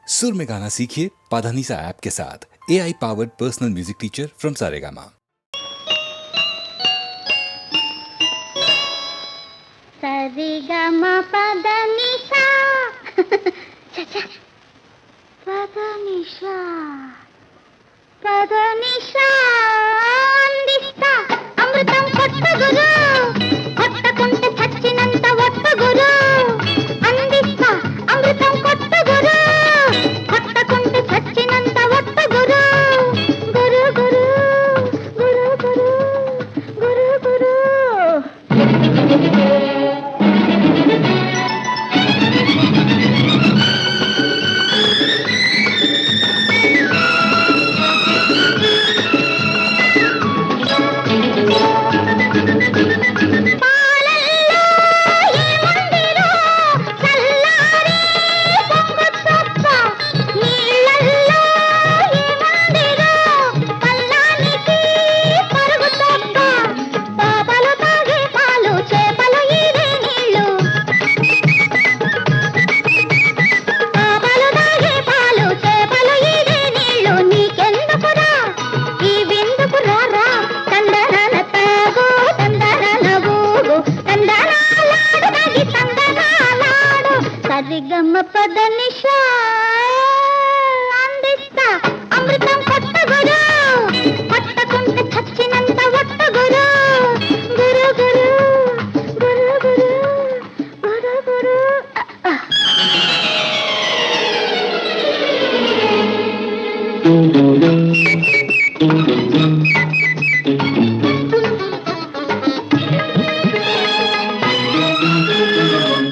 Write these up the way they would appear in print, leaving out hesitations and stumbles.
सुर में गाना सीखिए पाधानीसा ऐप के साथ AI powered personal music teacher from Saregama. సరిగమ పదనిసా పదనిసా పదనిసా అందిస్తా అమృతం కొత్త గురు కొట్టకుంటే చచ్చినంత ఒట్ట గురు అందిస్తా అమృతం కొత్త గురు కొట్టకుంటే చచ్చినంత ఒట్ట గురు గురు గురు గురు గురు గురు గురు సరిగమ పదనిసా అందిస్తా అమృతం కొత్త గురు కొట్టకుంటే చచ్చినంత ఒట్ట గురు గురు గురు గురు గురు గురు గురు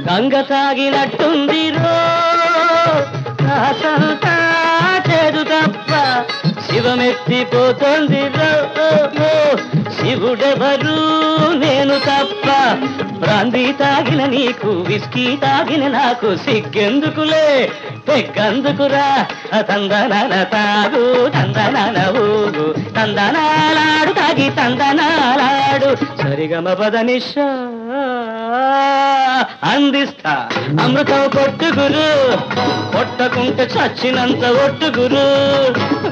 గంగ తాగినట్టుందిరో కాసంతా చేదు తప్ప శివమెత్తిపోతుందిరో శివుడెవరు నేను తప్ప బ్రాందీ తాగిన నీకు విస్కీ తాగిన నాకు సిగ్గెందుకులే పెగ్గందుకురా తందనాల తాగు తందనాల ఊగు తందనాలాడు తాగి తందనాలాడు సరిగమ పదనిసా అందిస్తా అమృతం కొట్టు గురు కొట్టకుంటే చచ్చినంత ఒట్టు గురు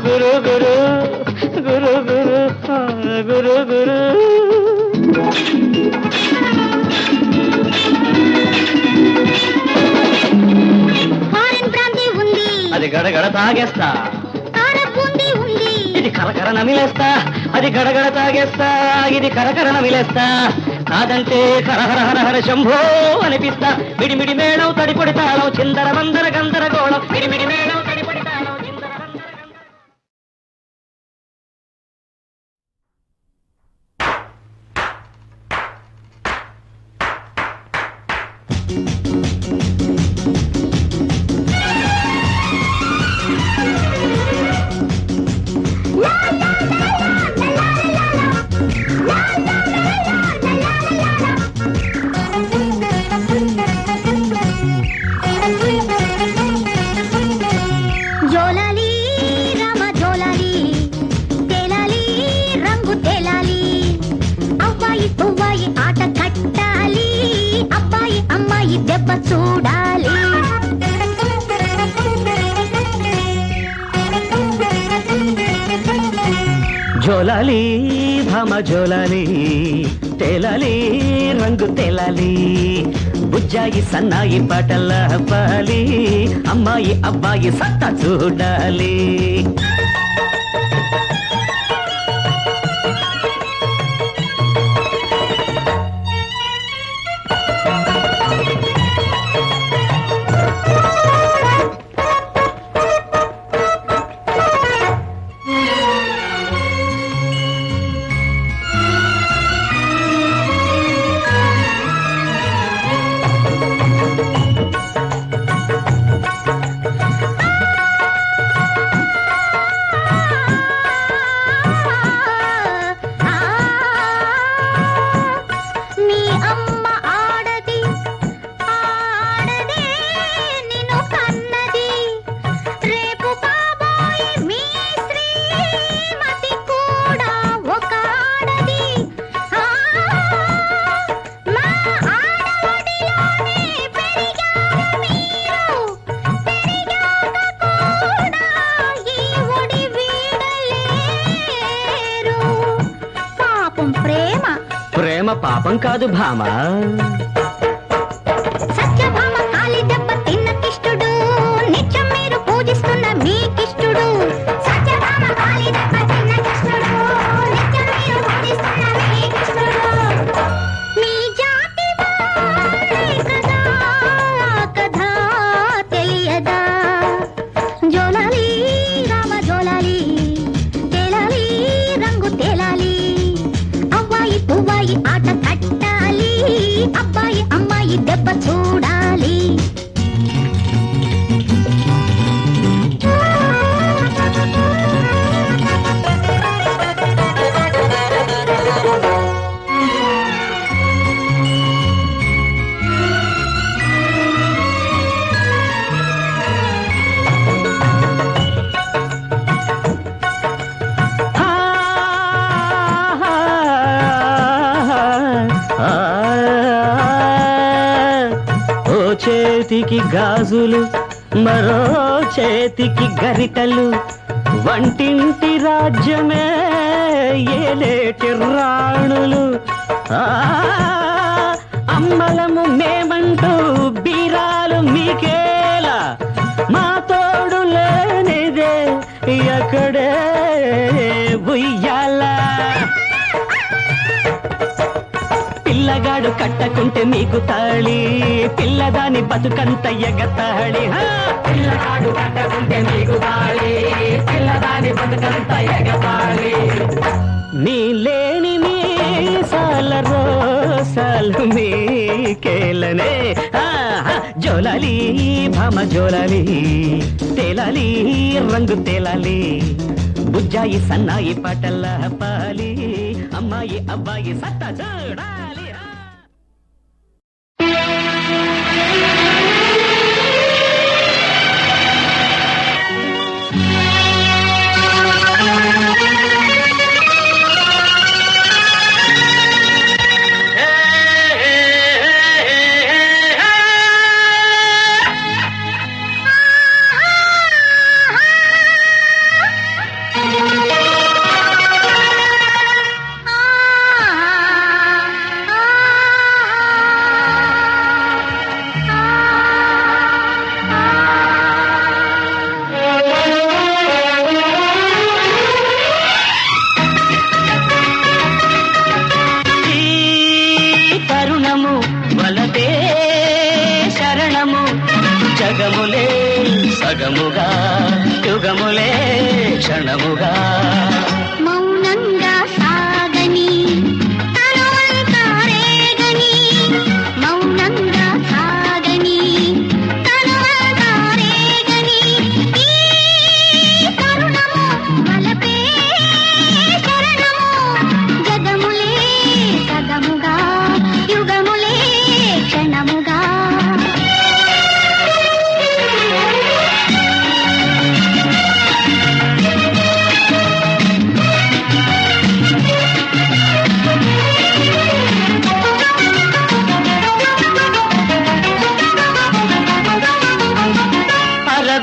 గురు గురు గురు గురు గురు గురు ఫారెన్ బ్రాందీ ఉంది అది గడగడ తాగేస్తా కారబూందీ ఉంది ఇది కరకర నమిలేస్తా అది గడగడ తాగేస్తా ఇది కరకర నమిలేస్తా కాదంటే హరహర హరహర శంభో అనిపిస్తా మిడిమిడి మేళం తడిపొడి తాళం చిందర మందర గందరగోళం మిడిమిడి మేళం తడిపొడి తాళం చిందర మందర జోలాలి రామ జోలాలి తేలాలి రంగు తేలాలి అబ్బాయి పువ్వాయి ఆట కట్టాలి అబ్బాయి అమ్మాయి దెబ్బ చూడాలి జోలాలి భామ జోలాలి తేలాలి రంగు తేలాలి బుజ్జాయి సన్నాయి పాటల పాలి అమ్మాయి అబ్బాయి సత్తా చూడాలి పాపం కాదు భామ. సత్యభామ కాలి దెబ్బ తిన్న కిష్టుడు నిత్యం మీరు పూజిస్తున్న మీ కిష్టుడు. సత్యభామ కాలి దెబ్బ తిన్న కిష్టుడు నిత్యం మీరు పూజిస్తున్న మీ కిష్టుడు. మీ జాతి వారే కదా కథ తెలియదా? జోలాలి రామ జోలాలి తేలాలి రంగు తేలాలి. అవ్వాయి పువ్వాయి ఆట కట్టాలి. అబ్బాయి అమ్మాయి దెబ్బ చూడాలి. ఓ చేతికి గాజులు మరో చేతికి గరిటలు వంటింటి రాజ్యమే ఏలేటి రాణులు. అమ్మలము మేమంటూ బీరాలు మీకేలా మా తోడు లేనిదే ఎక్కడే ఉయ్యాల. పిల్లగాడు కట్టకుంటే మీకు తాళి పిల్లదాని బతుకంత ఎగతాళి. పిల్లగాడు కట్టకుంటే మీకు తాళి పిల్లదాని బతుకంత ఎగతాళి. నీ లేని మీసాల రోసాలు మీకేలనే. జోలాలి భామ జోలాలి తేలాలి రంగు తేలాలి. బుజ్జాయి సన్నాయి పాటల్లా పాలి అమ్మాయి అబ్బాయి సత్తా చూడాలి. జగములే సగముగా యుగములే క్షణముగా మౌనంగా సాగని తనువంతా రేగని. మౌనంగా సాగని తనువంతా రేగని. ఈ తరుణము వలపే శరణము. జగములే సగముగా యుగములే క్షణముగా.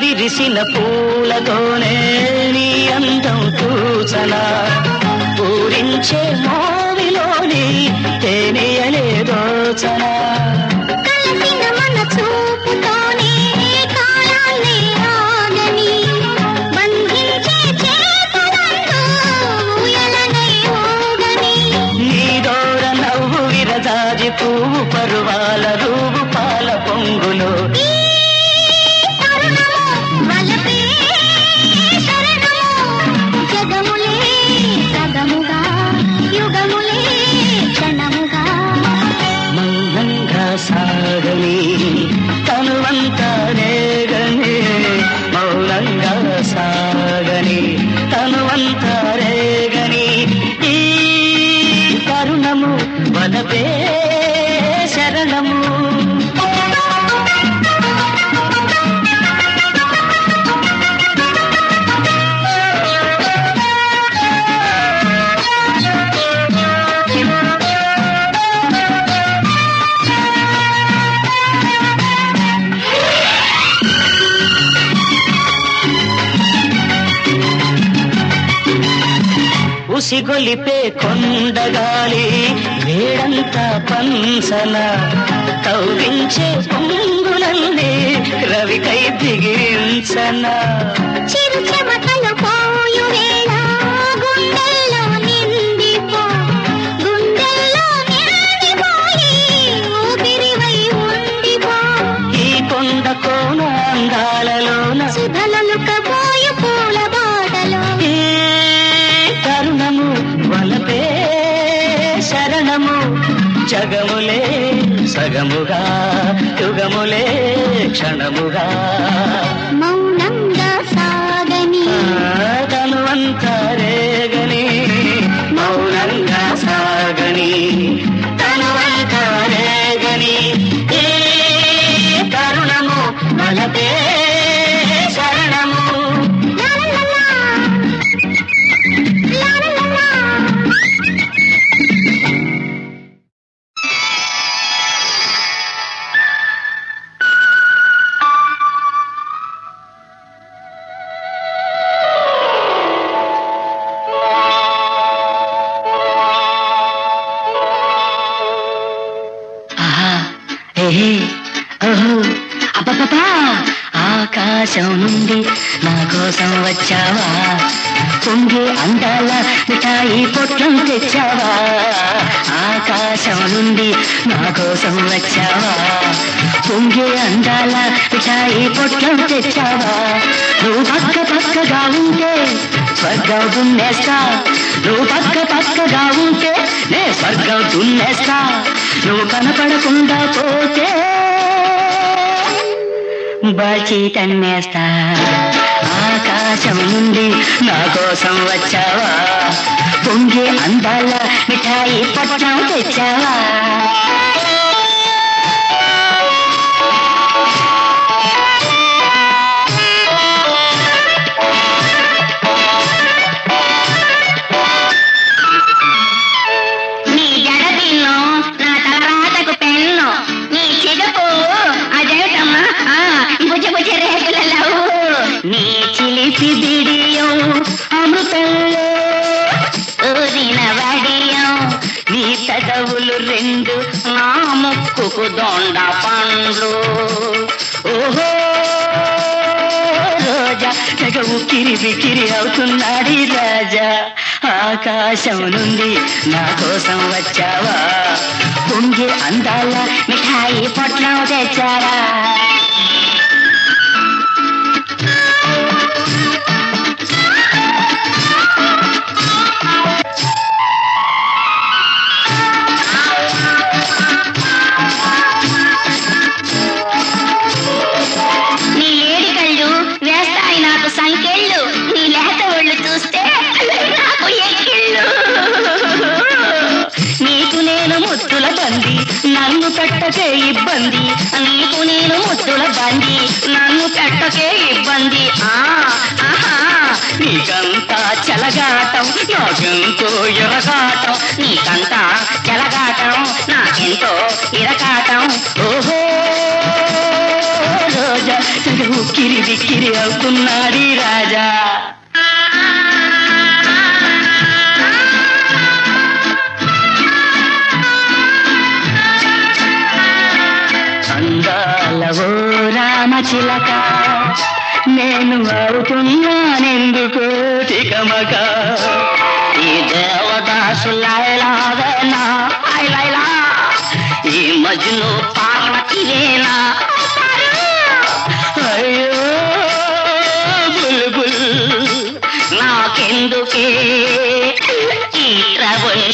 విరిసిన పూలతోనే నీ అందం కూచనా. పూరించే మోవిలోని తేనెయలే దోచనా. కలసిన మన చూపుతోనే కాలాన్ని ఆగని. బంధించే చేతులంటూ ఊయలనై ఊగని. నీ దోర నవ్వు విరజాజి పువ్వు పరువాల రూపు పాల పొంగులో. సాగని ఉసిగొలిపే కొండగాలి వేడంతా పంసన కౌగించే పొంగులన్నీ రవికై దిగించన చిరు చెమటలు పోయు వేళ గుండెల్లో నిండిపో గుండెల్లో నిండిపోయి ఊపిరివై ఉండిపో ఈ కొండ కోన అందాలలోన సుధలలుకబోయు పూల బాటలో ఈ తరుణము వలపే శరణము జగములే సగముగా యుగములే క్షణముగా మౌనంగా సాగని తనువంతా రేగని మౌనంగా సాగని తనువంతా రేగని ఏ తరుణము వలపే శరణము లాలలా, లాలలా. ఆహా, ఏహే, ఓహో, అబ్బబ్బబ్బా! ఆకాశం నుండి నా కోసం వచ్చావా పొంగి అందాల మిఠాయి పొట్లం తెచ్చావా ఆకాశం నుండి నా కోసం వచ్చావా పొంగి అందాల మిఠాయి పొట్లం తెచ్చావా నువ్వు పక్కగా ఉంటే స్వర్గం దున్నేస్తా నువ్వు పక్కగా ఉంటే నే స్వర్గం దున్నేస్తా నువ్వు కనపడకుండా పోతే బాచి తన్నేస్తా ఆకాశం నుండి నా కోసం వచ్చావా పొంగే అందాల మిఠాయి పట్టణం తెచ్చావా నీ జడబిన్ను నా తలరాతకు పెన్ను నీ చిగపు అదేటమ్మా బుజ్జి బుజ్జి రేకులలో నీ చిలిపి బిడియం అమృతంలో ఊరిన వడియం నీ తడవులు రెండు నా ముక్కుకు దొండ పండ్లు ఓహో రోజా తెగ ఉక్కిరి బిక్కిరి అవుతున్నాడు ఈ రాజా ఆకాశం నుండి నా కోసం వచ్చావా పొంగి అందాల మిఠాయి పొట్లం తెచ్చావా నీ ఏడి కళ్ళు వేస్తాయి నాకు సంకెళ్ళు నీ లేత ఒళ్ళు చూస్తే నాకు ఎక్కిళ్ళు నీకు నేను ముద్దుల బంది నన్ను పెట్టకే ఇబ్బంది నీకు నేను ముద్దుల బంది నన్ను పెట్టకే ఇబ్బంది ఆహా నీకంతా చెలగాటం నాకెంతో ఎరగాటం నీకంతా చెలగాటం నాకెంతో ఇరకాటం ఓహో రోజా ఉక్కిరి బిక్కిరి అవుతున్నాడు రాజా అందాల ఓ రామచిలక నేను అవుతున్నానెందుకు తికమక ఈ దేవదాసులైలావేనా ఐలైలా ఈ మజ్ను పార్వతివేనా అయ్యో బుల్బుల్ నాకెందుకే ఈ ట్రబుల్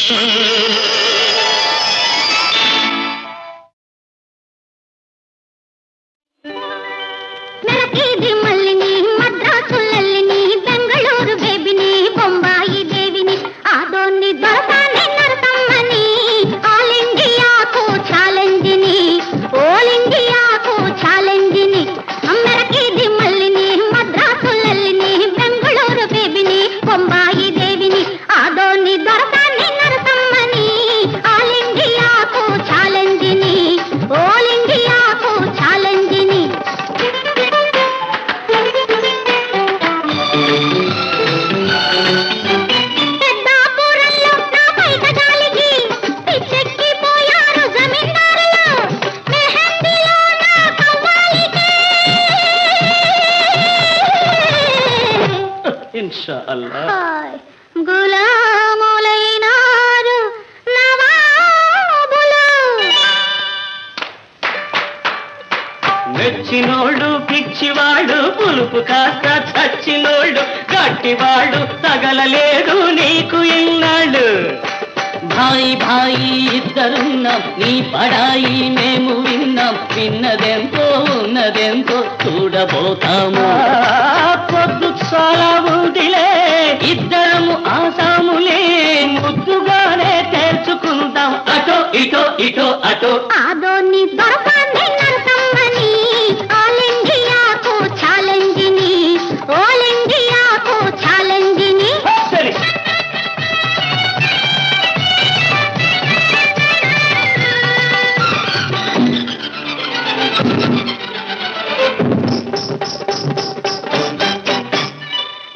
నరకేది మల్లిని మద్రాసులల్లిని బెంగళూరు బేబిని బొంబాయి దేవిని ఆదోన్ని దొరసాని నరసమ్మని ఆల్ ఇండియాకు ఛాలెంజిని ఓల్ ఇండియాకు ఛాలెంజిని నరకేది మల్లిని మద్రాసులల్లిని బెంగళూరు బేబిని బొంబాయి దేవిని ఆదోన్ని దొరసాని నరసమ్మని ఆల్ ఇండియాకు ఛాలెంజిని ఓల్ ఇండియాకు ఛాలెంజిని పెద్దాపురం ఇన్షా అల్లా. గులాములైనారు నవాబులు. మెచ్చినోళ్ళు పిచ్చివాడు పులుపు కాస్త చచ్చినోళ్ళు గట్టివాడు తగలలేదు నీకు ఇన్నాళ్ళు. భాయి భాయి ఇద్దరున్నాం నీ పడాయి మేము విన్నాం విన్నదెంతో ఉన్నదెంతో చూడబోతాము. పొద్దు చాలా ఉందిలే ఇద్దరము ఆసాములే ముద్దుగానే తెరుచుకుందాం అటో ఇటో ఇటో అటో. ఆదోని దొరకాన్ని నరసమ్మని ఆల్ ఇండియాకు ఛాలెంజిని ఆల్ ఇండియాకు ఛాలెంజిని. సరే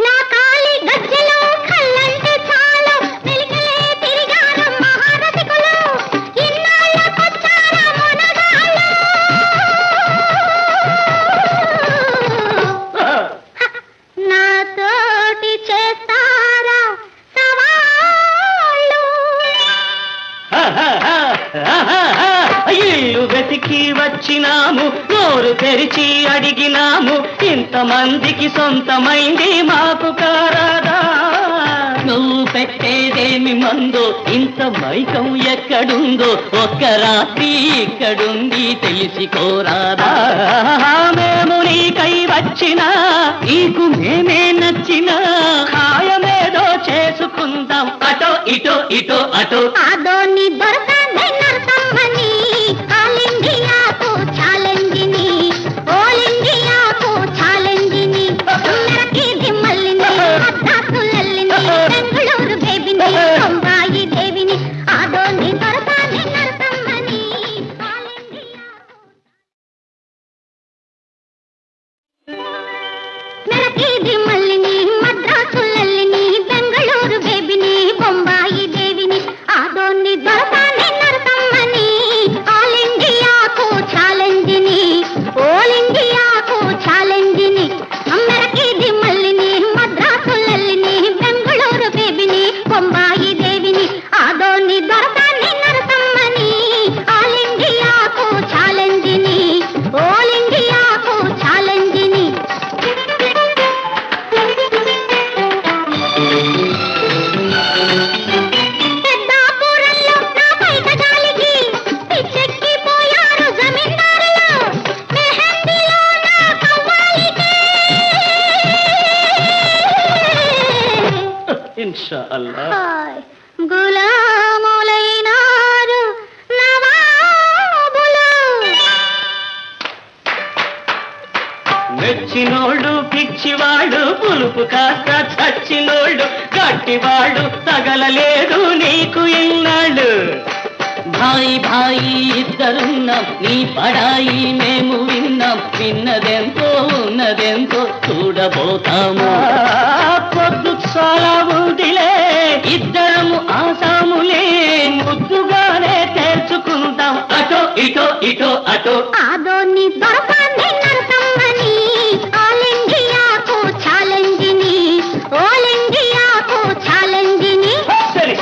నా కాలి గజ్జెలో కళ్ళంటే చాలు మెలికలే తిరిగారు మహారథికులు. ఇన్నాళ్ళకొచ్చారా మొనగాళ్ళు. నాతోటి చేస్తారా సవాళ్ళు. ఇల్లు వెతికి వచ్చినాము నోరు తెరిచి అడిగినాము ఇంతమందికి సొంతమైంది మాకు కారాదా. నువ్వు పెట్టేదేమి మందో ఇంత మైకం ఎక్కడుందో ఒక్క రాత్రి ఇక్కడుంది తెలిసి కోరాదా. మేము నీకై వచ్చినా నీకు మేమే నచ్చినా ఖాయమేదో చేసుకుందాం అటో ఇటో ఇటో అటో. ఆదోని దొరకాన్ని నరసమ్మని ఆల్ ఇండియాకు ఛాలెంజిని ఆల్ ఇండియాకు ఛాలెంజిని. మెరకి దిమ్మల్లిని మద్రాసులల్లిని బెంగళూరు బేబిని బొంబాయి దేవిని. ఆదోని దొరకాన్ని నరసమ్మని ఆల్ ఇండియాకు. మెరకి దిమ్మల్లిని మద్రాసులల్లిని బెంగళూరు బేబిని బొంబాయి దేవిని. ఆదోని దొరకాన్ని నరసమ్మని ఆల్ ఇండియాకు ఛాలెంజిని ఆల్ ఇండియాకు ఛాలెంజిని. మెరకి దిమ్మల్లిని మద్రాసులల్లిని బెంగళూరు బేబిని బొంబాయి దేవిని. ఆదోని దొరకాన్ని నరసమ్మని ఆల్ ఇండియాకు ఛాలెంజిని ఆల్ ఇండియాకు ఛాలెంజిని. పెద్దాపురంలో నా పైట గాలికి పిచ్చెక్కిపోయారు జమీందారులు. మెహందీలో నా కవ్వాలికి. ఇన్షా అల్లా. గులాములైనారు నవాబులు. మెచ్చినోళ్ళు పిచ్చివాడు పులుపు కాస్త చచ్చినోళ్ళు గట్టివాడు తగలలేదు నీకు ఇన్నాళ్ళు. భాయి భాయి ఇద్దరున్నాం నీ పడాయి మేము విన్నాం విన్నదెంతో ఉన్నదెంతో చూడబోతాము. పొద్దు చాలా ఉందిలే ఇద్దరము ఆసాములే ముద్దుగానే తెరుచుకుందాం అటో ఇటో ఇటో అటో. ఆదోని దొరకాన్ని నరసమ్మని ఆల్ ఇండియాకు ఛాలెంజిని ఆల్ ఇండియాకు ఛాలెంజిని. సరే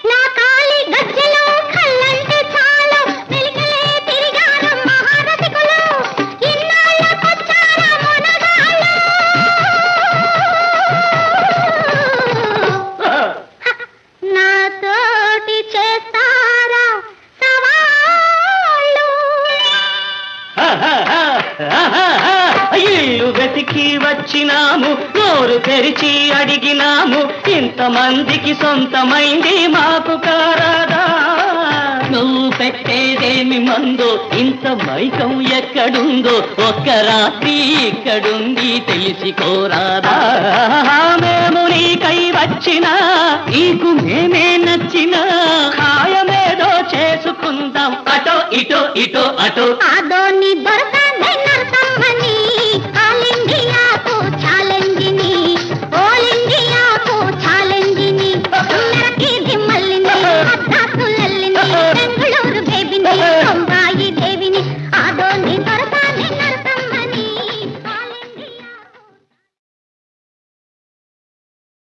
నా కాలి గజ్జెలో కళ్ళంటే చాలు మెలికలే తిరిగారు మహారథికులు. ఇన్నాళ్ళకొచ్చారా మొనగాళ్ళు. నాతోటి చేస్తారా సవాళ్ళు. ఇల్లు వెతికి వచ్చినాము నోరు తెరిచి అడిగినాము ఇంతమందికి సొంతమైంది మాకు కారాదా. నువ్వు పెట్టేదేమి మందో ఇంత మైకం ఎక్కడుందో ఒక్క రాత్రి ఇక్కడుంది తెలిసి కోరాదా. మేము నీకై వచ్చినా నీకు మేమే నచ్చినా ఖాయమేదో చేసుకుందాం అటో ఇటో ఇటో అటో. ఆదోని